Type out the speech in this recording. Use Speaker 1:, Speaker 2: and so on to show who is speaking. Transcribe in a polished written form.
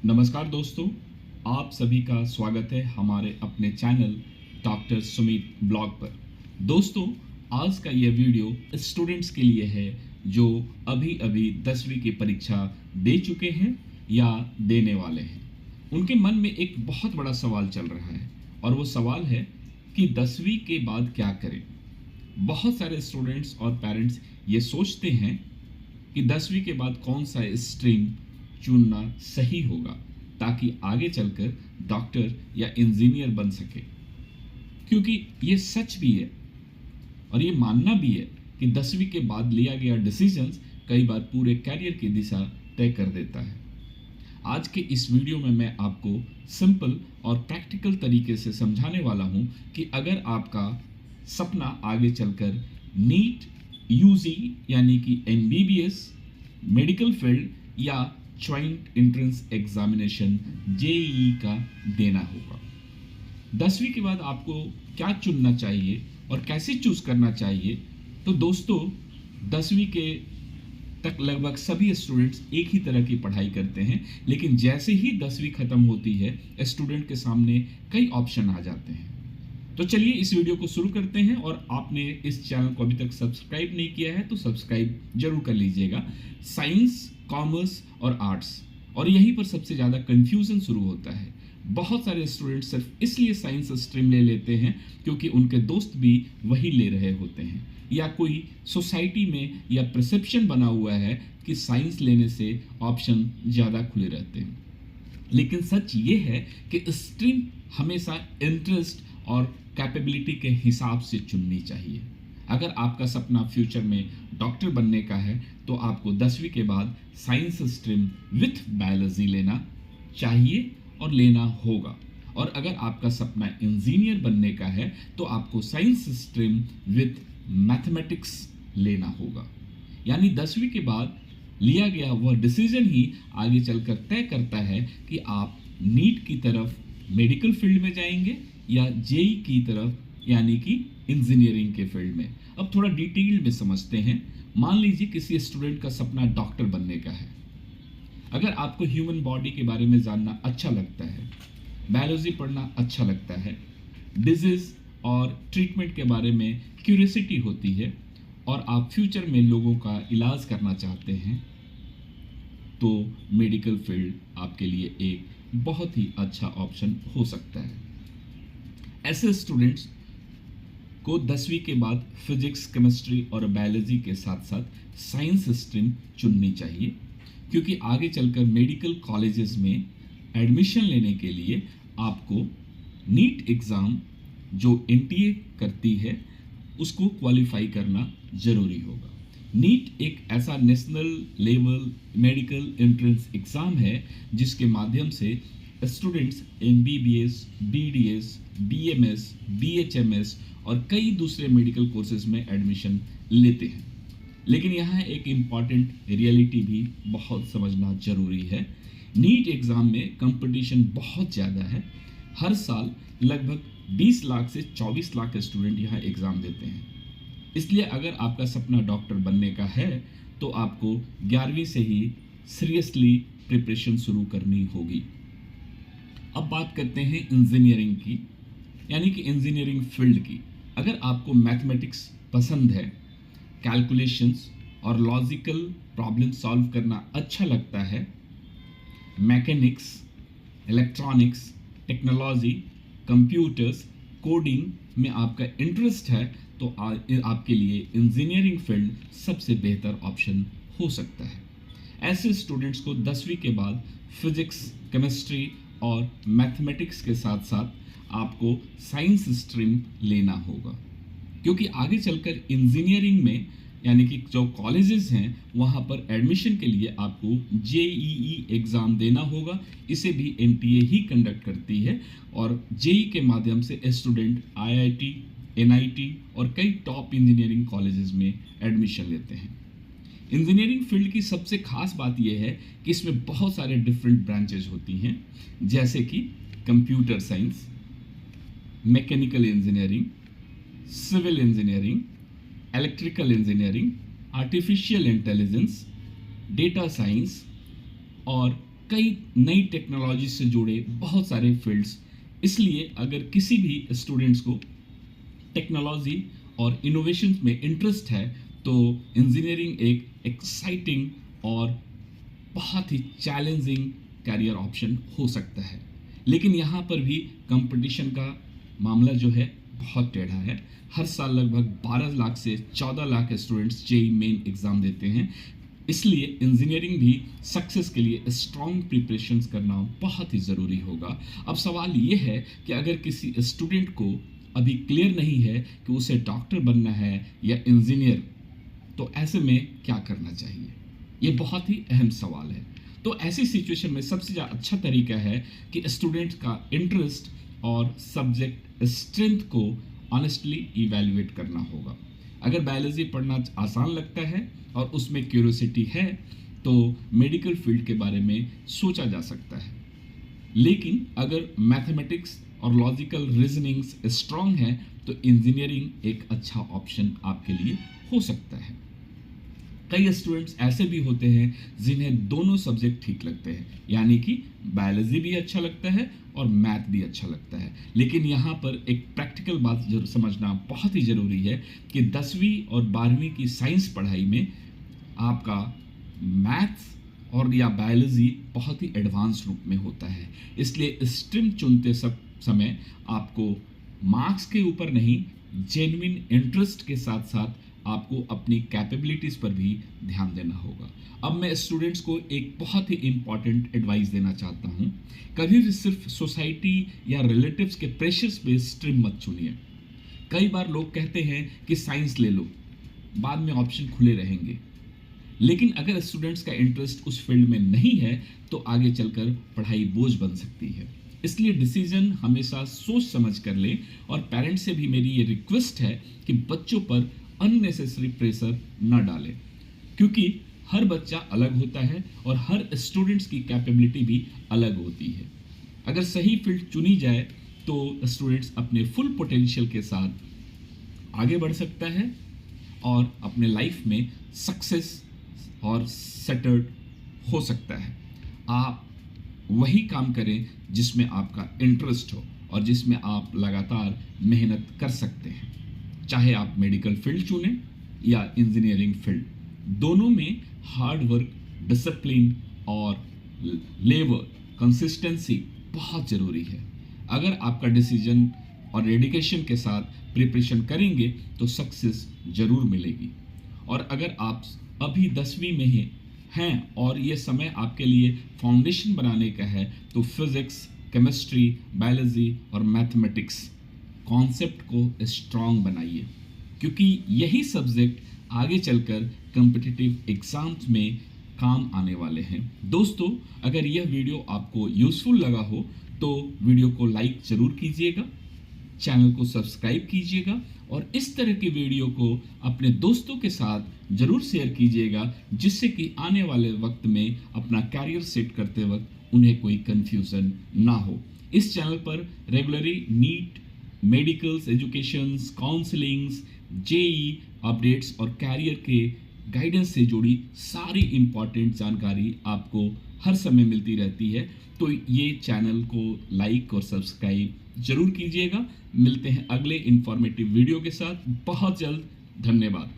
Speaker 1: नमस्कार दोस्तों, आप सभी का स्वागत है हमारे अपने चैनल डॉक्टर सुमित ब्लॉग पर। दोस्तों, आज का यह वीडियो स्टूडेंट्स के लिए है जो अभी अभी 10वीं की परीक्षा दे चुके हैं या देने वाले हैं। उनके मन में एक बहुत बड़ा सवाल चल रहा है और वो सवाल है कि 10वीं के बाद क्या करें। बहुत सारे स्टूडेंट्स और पेरेंट्स ये सोचते हैं कि 10वीं के बाद कौन सा स्ट्रीम चुनना सही होगा ताकि आगे चलकर डॉक्टर या इंजीनियर बन सके। क्योंकि ये सच भी है और ये मानना भी है कि 10वीं के बाद लिया गया डिसीजंस कई बार पूरे कैरियर की दिशा तय कर देता है। आज के इस वीडियो में मैं आपको सिंपल और प्रैक्टिकल तरीके से समझाने वाला हूँ कि अगर आपका सपना आगे चलकर नीट यूजी यानी कि एमबीबीएस मेडिकल फील्ड या ज्वाइंट एंट्रेंस एग्जामिनेशन जेईई का देना होगा। 10वीं के बाद आपको क्या चुनना चाहिए और कैसे चूज करना चाहिए। तो दोस्तों, 10वीं के तक लगभग सभी स्टूडेंट्स एक ही तरह की पढ़ाई करते हैं, लेकिन जैसे ही 10वीं खत्म होती है स्टूडेंट के सामने कई ऑप्शन आ जाते हैं। तो चलिए इस वीडियो को शुरू करते हैं और आपने इस चैनल को अभी तक सब्सक्राइब नहीं किया है तो सब्सक्राइब जरूर कर लीजिएगा। साइंस, कॉमर्स और आर्ट्स, और यहीं पर सबसे ज़्यादा कंफ्यूजन शुरू होता है। बहुत सारे स्टूडेंट्स सिर्फ इसलिए साइंस स्ट्रीम ले लेते हैं क्योंकि उनके दोस्त भी वही ले रहे होते हैं, या कोई सोसाइटी में या परसेप्शन बना हुआ है कि साइंस लेने से ऑप्शन ज़्यादा खुले रहते हैं। लेकिन सच ये है कि स्ट्रीम हमेशा इंटरेस्ट और कैपेबिलिटी के हिसाब से चुननी चाहिए। अगर आपका सपना फ्यूचर में डॉक्टर बनने का है तो आपको 10वीं के बाद साइंस स्ट्रीम विथ बायोलॉजी लेना चाहिए और लेना होगा। और अगर आपका सपना इंजीनियर बनने का है तो आपको साइंस स्ट्रीम विथ मैथमेटिक्स लेना होगा। यानी 10वीं के बाद लिया गया वह डिसीजन ही आगे चलकर तय करता है कि आप नीट की तरफ मेडिकल फील्ड में जाएंगे या जेई की तरफ यानी कि इंजीनियरिंग के फील्ड में। अब थोड़ा डिटेल में समझते हैं। मान लीजिए किसी स्टूडेंट का सपना डॉक्टर बनने का है। अगर आपको ह्यूमन बॉडी के बारे में जानना अच्छा लगता है, बायोलॉजी पढ़ना अच्छा लगता है, डिजीज और ट्रीटमेंट के बारे में क्यूरियोसिटी होती है और आप फ्यूचर में लोगों का इलाज करना चाहते हैं, तो मेडिकल फील्ड आपके लिए एक बहुत ही अच्छा ऑप्शन हो सकता है। ऐसे स्टूडेंट्स को 10वीं के बाद फिजिक्स, केमिस्ट्री और बायोलॉजी के साथ साथ साइंस स्ट्रीम चुननी चाहिए, क्योंकि आगे चलकर मेडिकल कॉलेजेस में एडमिशन लेने के लिए आपको नीट एग्ज़ाम जो एनटीए करती है उसको क्वालिफाई करना ज़रूरी होगा। नीट एक ऐसा national level medical entrance exam है जिसके माध्यम से students MBBS, BDS, BMS, BHMS और कई दूसरे मेडिकल कोर्सेज में एडमिशन लेते हैं। लेकिन यहाँ एक इम्पॉर्टेंट रियलिटी भी बहुत समझना ज़रूरी है। नीट एग्ज़ाम में कंपटीशन बहुत ज़्यादा है। हर साल लगभग 20 लाख से 24 लाख स्टूडेंट यहाँ एग्ज़ाम देते हैं। इसलिए अगर आपका सपना डॉक्टर बनने का है तो आपको 11वीं से ही सीरियसली प्रिपरेशन शुरू करनी होगी। अब बात करते हैं इंजीनियरिंग की, यानी कि इंजीनियरिंग फील्ड की। अगर आपको मैथमेटिक्स पसंद है, कैलकुलेशंस और लॉजिकल प्रॉब्लम सॉल्व करना अच्छा लगता है, mechanics, electronics, technology, computers, coding में आपका इंटरेस्ट है तो आपके लिए इंजीनियरिंग फील्ड सबसे बेहतर ऑप्शन हो सकता है। ऐसे स्टूडेंट्स को 10वीं के बाद फिजिक्स, केमिस्ट्री और मैथमेटिक्स के साथ साथ आपको साइंस स्ट्रीम लेना होगा, क्योंकि आगे चलकर इंजीनियरिंग में यानी कि जो कॉलेजेस हैं वहाँ पर एडमिशन के लिए आपको जेईई एग्ज़ाम देना होगा। इसे भी एनटीए ही कंडक्ट करती है और जेई के माध्यम से स्टूडेंट आईआईटी, एनआईटी और कई टॉप इंजीनियरिंग कॉलेजेस में एडमिशन लेते हैं। इंजीनियरिंग फील्ड की सबसे खास बात यह है कि इसमें बहुत सारे डिफरेंट ब्रांचेज होती हैं, जैसे कि computer science, mechanical engineering, civil engineering, electrical engineering, artificial intelligence, data science और कई नई टेक्नोलॉजी से जुड़े बहुत सारे फील्ड्स। इसलिए अगर किसी भी स्टूडेंट्स को टेक्नोलॉजी और इनोवेशन में इंटरेस्ट है तो इंजीनियरिंग एक एक्साइटिंग और बहुत ही चैलेंजिंग कैरियर ऑप्शन हो सकता है। लेकिन यहाँ पर भी कंपटीशन का मामला जो है बहुत टेढ़ा है। हर साल लगभग 12 लाख से 14 lakh students JEE main exam देते हैं। इसलिए इंजीनियरिंग भी सक्सेस के लिए स्ट्रॉन्ग प्रिपरेशंस करना बहुत ही ज़रूरी होगा। अब सवाल ये है कि अगर किसी स्टूडेंट को अभी क्लियर नहीं है कि उसे डॉक्टर बनना है या इंजीनियर, तो ऐसे में क्या करना चाहिए? ये बहुत ही अहम सवाल है। तो ऐसी सिचुएशन में सबसे ज़्यादा अच्छा तरीका है कि स्टूडेंट का इंटरेस्ट और सब्जेक्ट स्ट्रेंथ को ऑनेस्टली इवैल्यूएट करना होगा। अगर बायोलॉजी पढ़ना आसान लगता है और उसमें क्यूरियोसिटी है तो मेडिकल फील्ड के बारे में सोचा जा सकता है। लेकिन अगर मैथमेटिक्स और लॉजिकल रीजनिंग्स स्ट्रांग है तो इंजीनियरिंग एक अच्छा ऑप्शन आपके लिए हो सकता है। कई स्टूडेंट्स ऐसे भी होते हैं जिन्हें दोनों सब्जेक्ट ठीक लगते हैं, यानी कि बायोलॉजी भी अच्छा लगता है और मैथ भी अच्छा लगता है। लेकिन यहाँ पर एक प्रैक्टिकल बात जरूर समझना बहुत ही ज़रूरी है कि 10वीं और 12वीं की साइंस पढ़ाई में आपका मैथ्स और या बायोलॉजी बहुत ही एडवांस रूप में होता है। इसलिए स्ट्रीम चुनते समय आपको मार्क्स के ऊपर नहीं, जेन्युइन इंटरेस्ट के साथ साथ आपको अपनी कैपेबिलिटीज़ पर भी ध्यान देना होगा। अब मैं स्टूडेंट्स को एक बहुत ही इम्पॉर्टेंट एडवाइस देना चाहता हूँ। कभी भी सिर्फ सोसाइटी या रिलेटिव्स के प्रेशर्स पे स्ट्रीम मत चुनिए। कई बार लोग कहते हैं कि साइंस ले लो, बाद में ऑप्शन खुले रहेंगे। लेकिन अगर स्टूडेंट्स का इंटरेस्ट उस फील्ड में नहीं है तो आगे चलकर पढ़ाई बोझ बन सकती है। इसलिए डिसीजन हमेशा सोच समझ कर ले। और पेरेंट्स से भी मेरी ये रिक्वेस्ट है कि बच्चों पर अननेसेसरी प्रेशर न डालें, क्योंकि हर बच्चा अलग होता है और हर स्टूडेंट्स की कैपेबिलिटी भी अलग होती है। अगर सही फील्ड चुनी जाए तो स्टूडेंट्स अपने फुल पोटेंशियल के साथ आगे बढ़ सकता है और अपने लाइफ में सक्सेस और सेटल्ड हो सकता है। आप वही काम करें जिसमें आपका इंटरेस्ट हो और जिसमें आप लगातार मेहनत कर सकते हैं। चाहे आप मेडिकल फील्ड चुनें या इंजीनियरिंग फील्ड, दोनों में हार्ड वर्क, डिसिप्लिन और लेबर, कंसिस्टेंसी बहुत ज़रूरी है। अगर आपका डिसीजन और डेडिकेशन के साथ प्रिपरेशन करेंगे तो सक्सेस ज़रूर मिलेगी। और अगर आप अभी 10वीं में हैं और ये समय आपके लिए फाउंडेशन बनाने का है तो फिज़िक्स, केमिस्ट्री, बायोलॉजी और मैथमेटिक्स कॉन्सेप्ट को स्ट्रॉन्ग बनाइए, क्योंकि यही सब्जेक्ट आगे चलकर कॉम्पिटिटिव एग्जाम्स में काम आने वाले हैं। दोस्तों, अगर यह वीडियो आपको यूज़फुल लगा हो तो वीडियो को लाइक ज़रूर कीजिएगा, चैनल को सब्सक्राइब कीजिएगा और इस तरह की वीडियो को अपने दोस्तों के साथ ज़रूर शेयर कीजिएगा, जिससे कि आने वाले वक्त में अपना कैरियर सेट करते वक्त उन्हें कोई कन्फ्यूज़न ना हो। इस चैनल पर regularly NEET, medicals, educations, counsellings, JEE updates और कैरियर के गाइडेंस से जुड़ी सारी इम्पॉर्टेंट जानकारी आपको हर समय मिलती रहती है। तो ये चैनल को लाइक और सब्सक्राइब जरूर कीजिएगा। मिलते हैं अगले इंफॉर्मेटिव वीडियो के साथ बहुत जल्द। धन्यवाद।